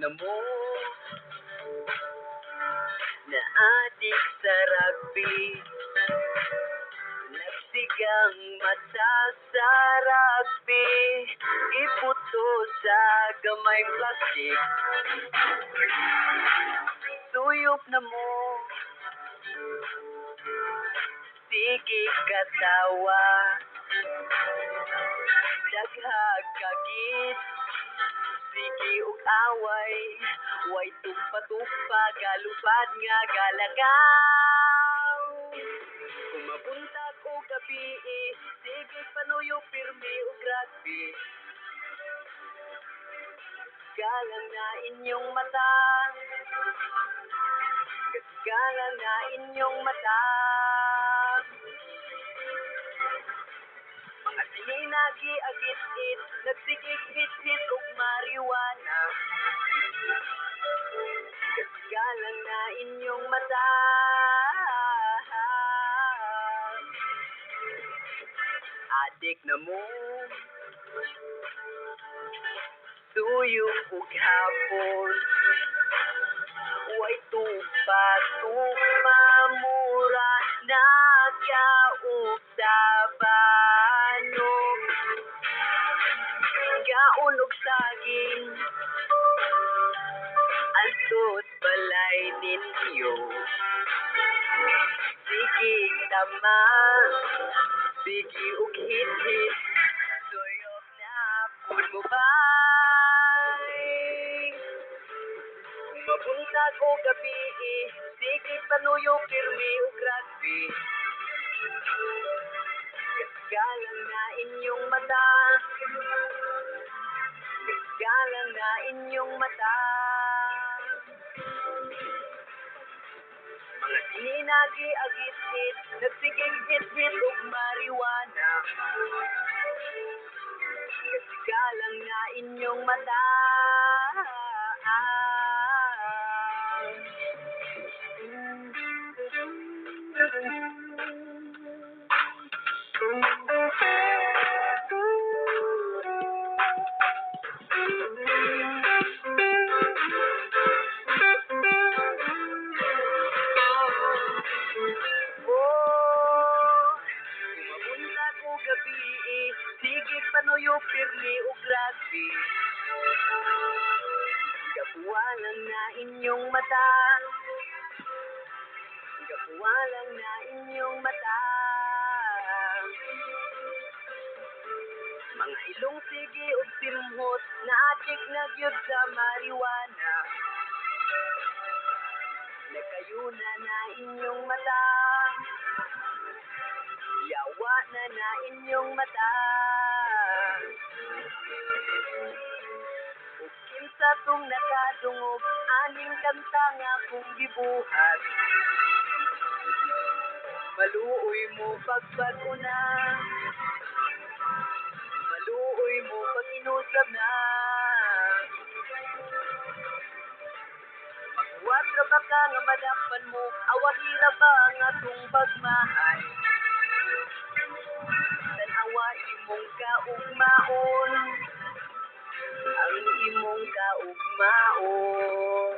na mo na adik sa rugby. Nagsigang mata sa rugby, iputo sa gamayng plastic. Suyop na mo, sige katawa, daghag kagit, sige ug away, way tumpa-tumpa, galupad nga galakaw. Kung mabuntag o gabi, sige panuyo pirmi ug rugby. Galang na inyong mata, galang na inyong mata. Mga sininagi agit-it, nagsigig hit-hit ug marijuana. Galang na inyong mata. Adik na mo, suyo ug hapon, way tupa-tupa, mura nagyaog tabanog. Gaon ug saging, antot balay ninyo. Sige tama, sige ug hit-hit, suyok na pud mo bay. Kung mabuntag o gabi, sige panuyo pirmi ug rugby. Galang na inyong mata, galang na inyong mata. Mga sininagi agit-it, nagsigig hit-hit ug marijuana. Galang na inyong mata. Sige panuyo pirmi ug rugby. Gapuwalan na inyong mata, gapuwalan na inyong mata. Mga ilong sige ug simhot, naadik na gyud sa marijuana. Nagkayuna na inyong mata, yawa na inyong mata. Ug kinsa tong nakadungog, aning kanta nga kung gibuhat. Maluoy mo pagpag-una, maluoy mo pag-inusab na. Magwatra ba ka nga madakpan mo, awahira ba ang atong pagmahal? Tanawa imong kaugmaon, ang imong kaugmaon.